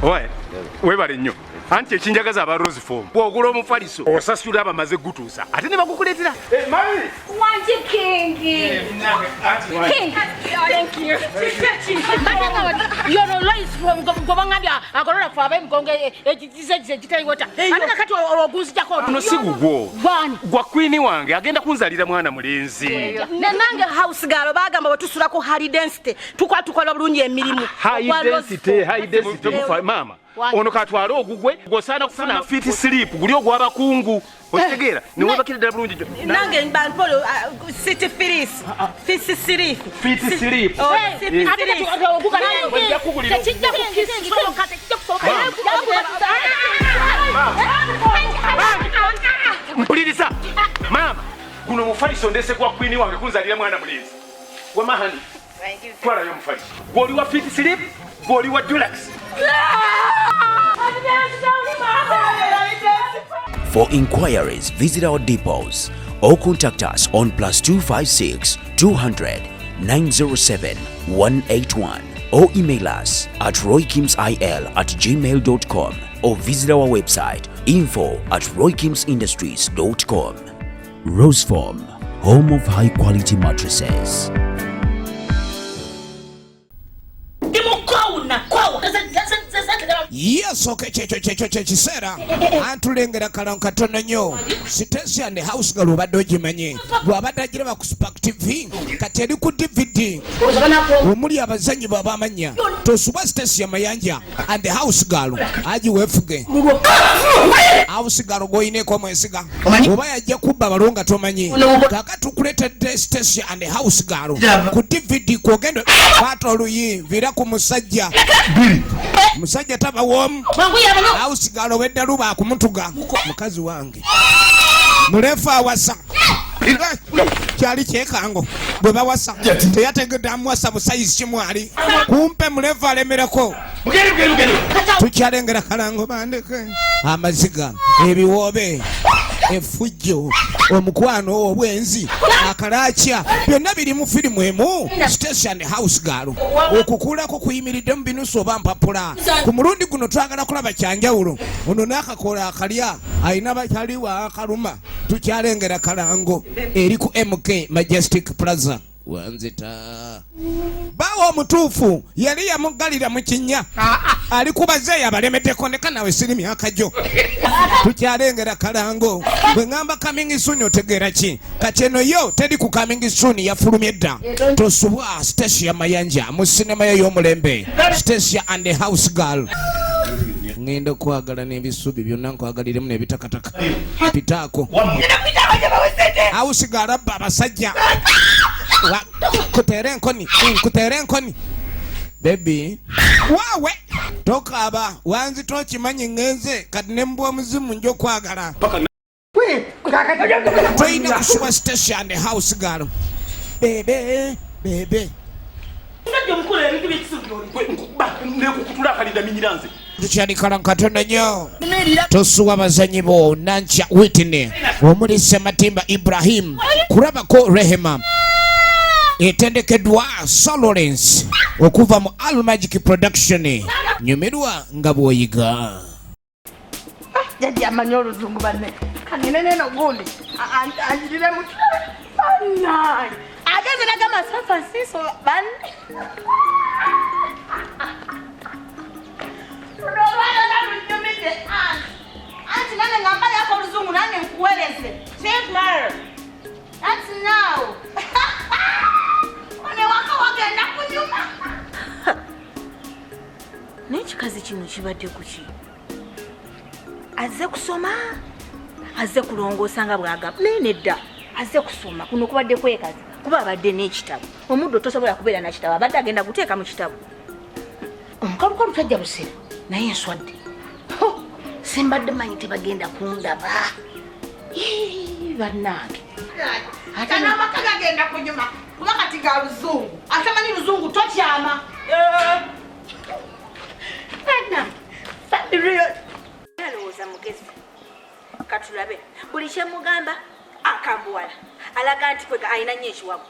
Oye, webale nnyo. Anti ekinjagaza aba Rose Form. Bw'ogula omufaliso osasula abamaze gutuusa. Ate ne bakukuleetera. Mami! Wanje Kingi. King. Thank you. You're always from Gobangabia. Agora fa ba mgonge ekize kitaiwota. Anika kati oguzi jako. No sigugwo. Bani. Gwa queen wange agenda kunzalira mwana mulenzi. Nange house girl bagamba batusula ko high density. Tukola bulungi emirimu. High density mama. Ono katwala ogugwe gosana kufuna fit sleep guli ogwa bakungu otegeera ne wabakirira bulungi jo nange mbanpolo city filis fit sleep mpuliriza mama kuno mufaliso ndese kwa queen wange kunzalira mwana mulenzi wamahani twala yo mufaliso goli wa fit sleep goli wa deluxe. For inquiries, visit our depots or contact us on +256 200 907 181 or email us at roykimsil@gmail.com or visit our website info@roykimsindustries.com. Rose Form, home of high quality mattresses. Yes, okay, chisera. Antulengera kalon katono nyo. Sitesi and the house girl ubadde ogimanyi. Bwabadde agira ku Spark TV, kati eri ku DVD. Omuli abazanyi babamanya. Tosuba Sitesi Mayanja and the house girl. Aji wefuge. House girl goine ko mwesiga. Oba yajja kubba balonga tomanyi. Kaka tukuletedde Sitesi and the house girl. Ku DVD kwogendo batoluyi vira ku musajja. Musajja taba wom house girl wedda luba kumutuga mukazi wange mulefa awasa kyali kyekango bwe bawasa teyategedde amuwasa busayizi kimwali kumpe mulefa alemereko tukyalengera kalango bandeke amaziga ebiwoobe efujjo omukwano obwenzi akalakya byonna biri mu firimu emu Station House Girl okukulako kuyimiridde mu binusu oba mpapula ku mulundi guno twagala kulaba kyanjawulo ono n'akakola akalya ayina bakyaliwa akaluma tukyalengera kalango eri ku MK Majestic Plaza wanzita bawo omutuufu yali yamuggalira mu kinnya ali kubazeeyo abalemedeko ndeka nawe siri myaka gyo tukyalengera kalango bwe ngamba coming soon otegeera ki kati eno yo teri ku coming soon yafulumye dda tosubwa Stacia Mayanja mu sinema y'omulembe Stacia and the House Girl ngenda kwagala n'ebisubi byonna nkwagaliremu n'ebitakataka pitaako House Girl abba abasajja kutere nkoni baby wawe tokaaba wanzi tokimanyi ngenze kati nembwa muzimu njo kwagala toyina kusuba Station the House Girl bebe tukyali kalankatono nnyo tosuwa bazanyi bo Nancha Whitney omuli Sematimba Ibrahim kulabako Rehema etendekeddwa Sololence okuva mu All Magic Production nyumirwa nga bw'oyiga Jadi amanyi oluzungu banne kanene neno gundi anjirire mu banna ageze nagama San Francisco banne Anti nane ngamba yako oluzungu nane nkuweleze Sigmar that's now one waka wagenda kunyuma n'ekikazi kino kibadde kuki azze kusoma azze kulongoosa nga bwagamba nedda azze kusoma kuno kubadde kwekazi kuba abadde n'ekitabo omuddo tosobola kubeera na kitabo abadde agenda guteeka mu kitabo omukalukalu tajja busera naye enswadde simbadde manyi tebagenda kundaba bannange ate n'amaka gagenda kunyuma kuba kati ga luzungu atamanyi luzungu totyama alowooza mugezi katulabe buli kyemugamba akambuwala alaga nti kwega alina nnyo ekiwago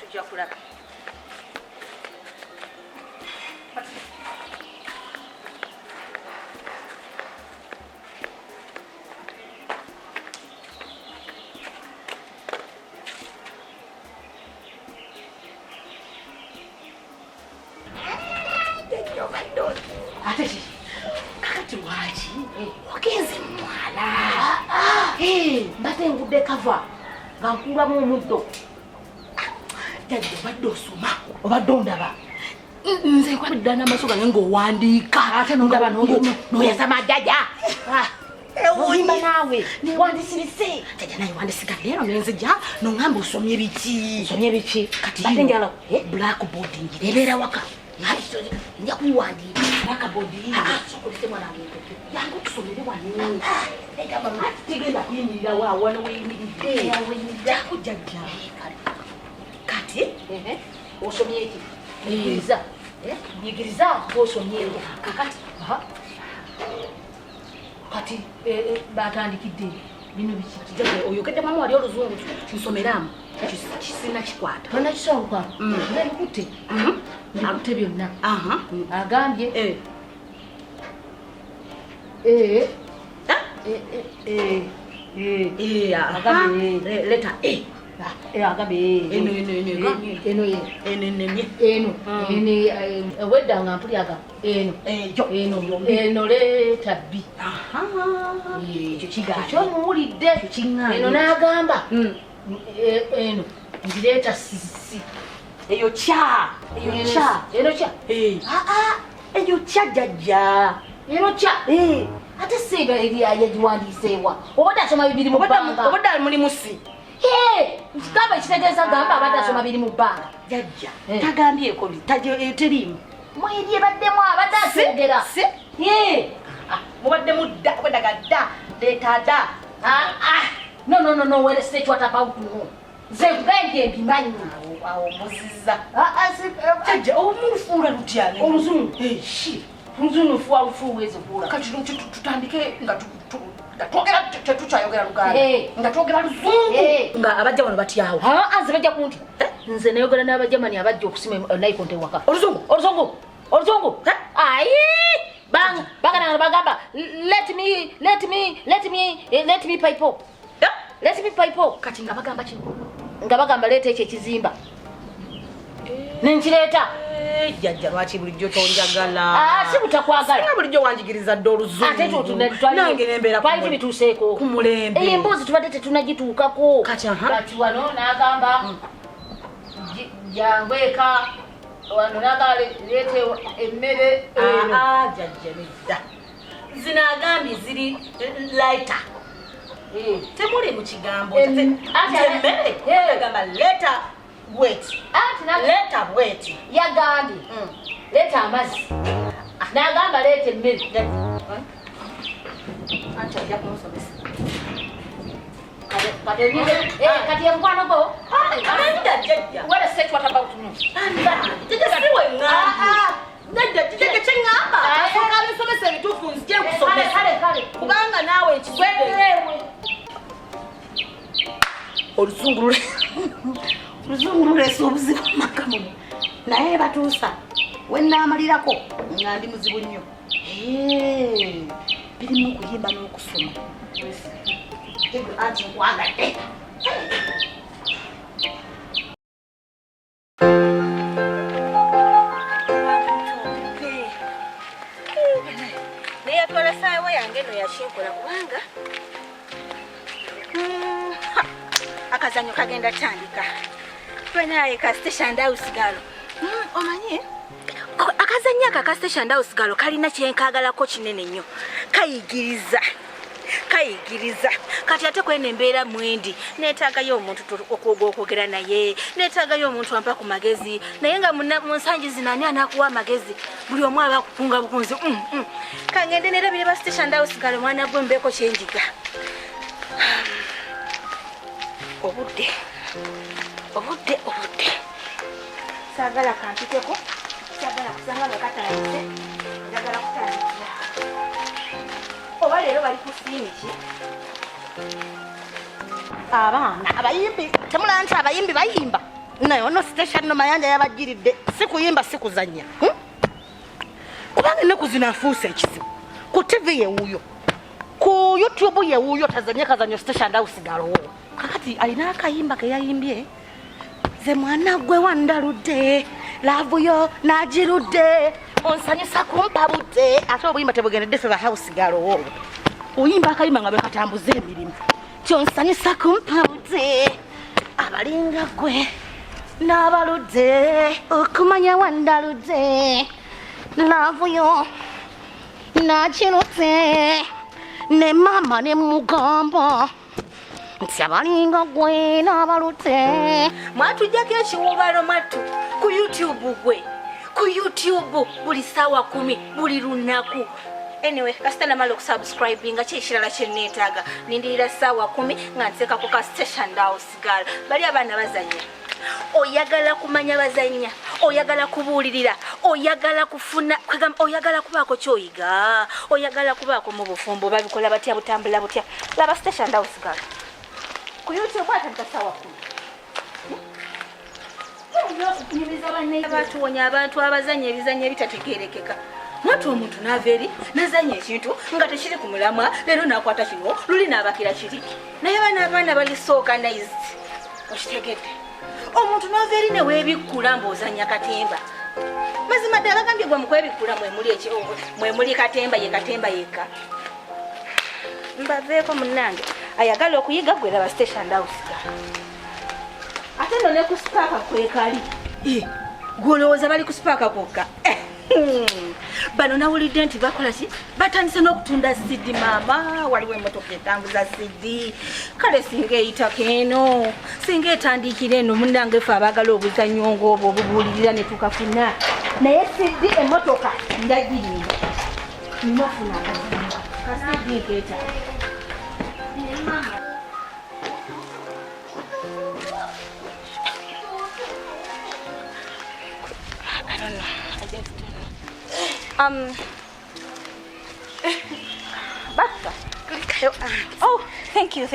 tujja kulaba ate kakati waki ogenze mwana mbate ngudde kava nga nkulamu omuddo jajja obadde osoma obadde ondaba nze nkwadda n'amaaso gange ng'owandiika ate nondaba n'oyasama jjajja oyimba naawe wandisirise jajja naye wandisigadde ero nenzija noŋŋamba osomye biki kati bate njala blackboard ngirebeera waka nja kuwandiika blackboard sokolese mwana wange yangu tusomere wano tigenda kuyimirira wano weyimiridde jakujjajja kati osomye eki nyigiriza osomyewo kakati kati batandikidde bino biki oyogedde mamu wali oluzungu nsomeramu kisina kikwata tonakisonga nabikutte nabikutte byonna agambye leta wedda nga mpulyaga eno leta B ekyomuwulidde eno n'agamba eno ngireeta sisi eyo kya eyo kya jajja eno kya ate siiba eryayagiwandiiseewa obadde asoma bibiri mu bbanga obadde ali mulimu si kaba ekitegeeza gamba abadde asoma biri mu bbanga jajja tagambyeko teriimu mweri ebaddemu abadde asoogera mubadde mudda obadaga dda leeta dda no where state what about no nze ngendye mbimanyi awo muzizza jajja omulufuula lutyane oluzungu oluzungu fuwa lufuuwa ezo fuula kati tutandike nga twogera tetukyayogera luganda nga twogera luzungu nga abajja wano batyawo nze bajja kunti nze nayogera n'abajamani abajja okusima naikonte ewaka oluzungu ayi bagana bagamba let me paipo kati nga bagamba kino nga bagamba leeta ekyo ekizimba nenkireeta jajja lwaki bulijjo tonjagala si butakwagala singa bulijjo wanjigiriza dde oluzungunange nembeera paiti bituuseeko ku mulembe emboozi tubadde tetunagituukako kati wano n'agamba jangweka wano n'agamba leete emmere jajja nedda zino agambye ziri laita temuli mu kigambo emmere agamba leeta leta bweti yagambye leta amazzi n'agamba leeta emmere anti ajja kumusomesa kati emukwano go where state what about no kyeŋŋamba ebituufu nzije nkusomesa kubanga naawe ekizudde oluzungu luleese obuzibu maka muno naye batuusa wenaamalirako nga ndi muzibu nnyo birimu okuyimba n'okusoma anti nkwagadde neyatwala saawa yange no yakinkola kubanga akazanyo kagenda tandika twenaye ka station house galo omanye akazanyo aka ka station house galo kalina kyenkagalako kinene nnyo kayigiriza kati ate kwene embeera mwendi neetaagayo omuntu okwogera naye neetaagayo omuntu ampa ku magezi naye nga mu nsangi zino ani anakuwa amagezi buli omu aba kukunga bukunzi kangende nerabire ba station house galo mwana gwe mbeeko kyenjiga obudde saagala kampiteko saagala kusanga nga katandise njagala kutandikira oba leero bali ku siini ki abaana abayimbi temulaba nti abayimbi bayimba naye ono station no mayanja yabagiridde si kuyimba si kuzannya kubanga ennaku zino afuuse ekizibu ku tv yewuuyo ku youtube yewuuyo tazanye kazanyo station house galowo kakati alina akayimba ke yayimbye ze mwana gwe wandaludde laavu yo nagirudde onsanyusa kumpa budde ate obuyimba tebugendedde ffe ba house girl wowo oyimba akayimba nga bekatambuza emirimu kyonsanyusa kumpa budde abalinga gwe n'abaludde okumanya wandaludde laavuyo nakirudde ne mama ne mugamba nti abalinga gwe n'abaludde mwatujjako ekiwubalo mwattu ku youtube gwe ku youtube buli ssaawa 10 buli lunaku anyway kasita namala okusubscribe nga kyekirala kyenneetaaga nindirira ssaawa 10 nga nteekako ka station house girl bali abaana bazanya oyagala kumanya bazanya oyagala kubuulirira oyagala kufuna oyagala kubaako kyoyiga oyagala kubaako mu bufumbo babikola batya butambula butya laba station house girl ku youtube atandika ssaawa 10 batuwonya abantu abazanya ebizanya ebitategerekeka mwatu omuntu n'ava eri nazanya ekintu nga tekiri ku mulamwa leero nakwata kino luli n'abakira kiri naye abaana balisooka naizi okitegedde omuntu n'ava eri ne weebikkula mb'ozanya katemba mazima ddala bagambye gwe mukwebikkula mwemuli katemba ye katemba yekka mbaveeko munnange ayagala okuyiga gwe laba station house ate no ne ku spaaka kwekali gwolowooza bali ku spaaka kwokka bano nawulidde nti bakola ki batandise n'okutunda sidi maama waliwo emmotoka etambuza sidi kale singa eyitako eno singa etandikira eno munnange ffe abaagala obuzannyo ng'obwo obubuulirira ne tukafuna naye sidi emmotoka ndagirinda nnofuna kasidi nkeetaaga I don't know. I just don't know. Basta. Oh, thank you.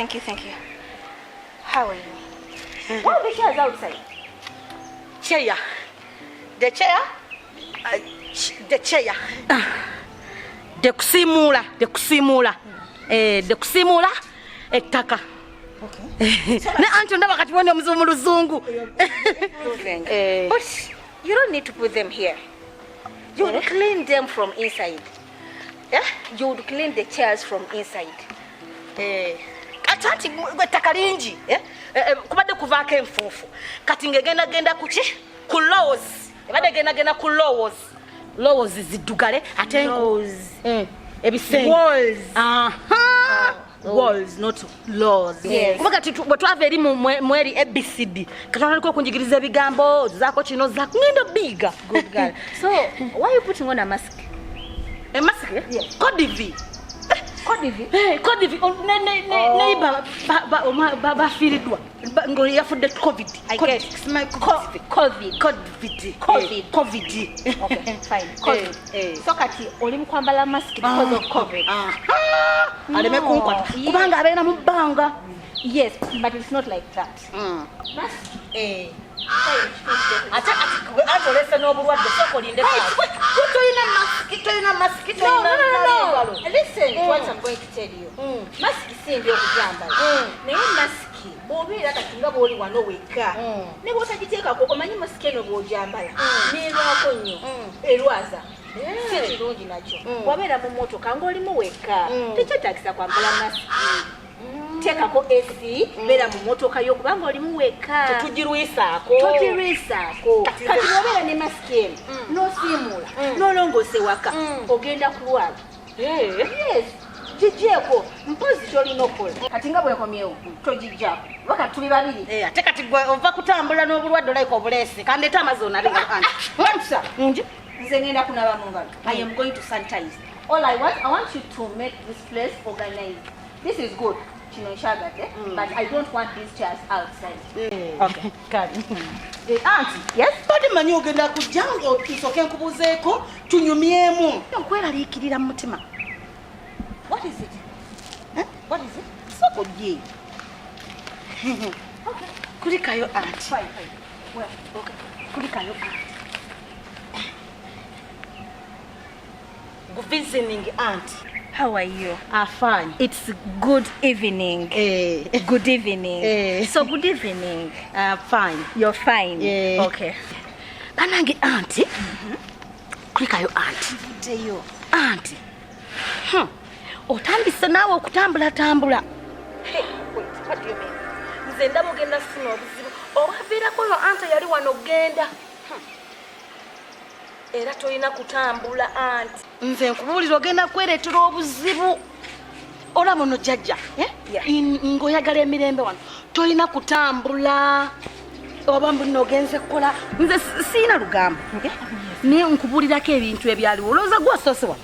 How are you? What are the chairs outside? Chair. The chair? The chair. Dekusimula ettaka. Okay. Ne anti ndaba kati wone omuzungu luzungu. But you don't need to put them here. You would clean them from inside. Yeah? You would clean the chairs from inside. Kati ettaka lingi. Kubadde kuvaako enfuufu. Kati ngegenda kuki? Ku laws. Ebadde genda ku laws. Laws ziddugale ate ebisenge. Walls. Walls, not laws. Yes. Kuba kati bwe twava eri mweri ABCD katwanaliko okunjigiriza ebigambo zaako kino zaako ngendo biga. Good girl. So, why are you putting on a mask? A mask? Yes. Codivi. Codivi? Codivi. Neiba bafiiridwa ngo yafudde COVID. I get COVID. Okay, fine. COVID. So kati oli mu kwambala mask because of COVID. Aleme kunkwata kubanga abeera mu bbanga. Yes, but it's not like that. Mask. Ate atolese n'obulwadde sokolinde kaati. Toyina mask. No. Listen to what I'm going to tell you. Mask simbi okujambala. Naye mask bw'obeera kati nga bw'oli wano wekka ne bw'otagiteekako omanyi mask eno bw'ojambala n'erwako nnyo erwaza si kirungi nakyo bw'obeera mu mmotoka ng'olimu wekka tekyetagisa kwambala mask teekako AC beera mu mmotoka yo kubanga olimu wekka tetugirwisaako kati bw'obeera ne mask eno n'osiimuula n'olongoose waka ogenda kulwala. Yes. Jijeeko mpozi kyolina okukola kati nga bwekomyewo togijjako baka tuli babiri ate kati gwe ova kutambula n'obulwadde olayika obuleesi kandeeta amazzi alinga Mansa nze ngenda kunaba mu ngalo. I am going to sanitize. All I want you to make this place organized. This is good kino nkyagate but I don't want these chairs outside. Okay, kali Auntie, yes? Badi manyi ogenda kujja nsooke nkubuuzeeko tunyumyemu nkweraliikirira mu mutima. What is it? What is it? Soko gye. Okay. Kulikayo auntie. Fine. Well, okay. Kulikayo auntie. Good visiting auntie. How are you? Fine. It's good evening. Good evening. So good evening. Fine. You're fine. Yeah. Okay. Kanange auntie. kulikayo anti otandise naawe okutambulatambula. Nze ndaba ogenda kufuna obuzibu owaviirako yo anti yali wano genda era tolina kutambula anti. Nze nkubuulira ogenda kwereetera obuzibu. Olaba ono jjajja ng'oyagala emirembe wano tolina kutambula oba mbu nno ogenze kukola. Nze siina lugambo naye nkubuulirako ebintu ebyaliwo olowooza gwasoose wano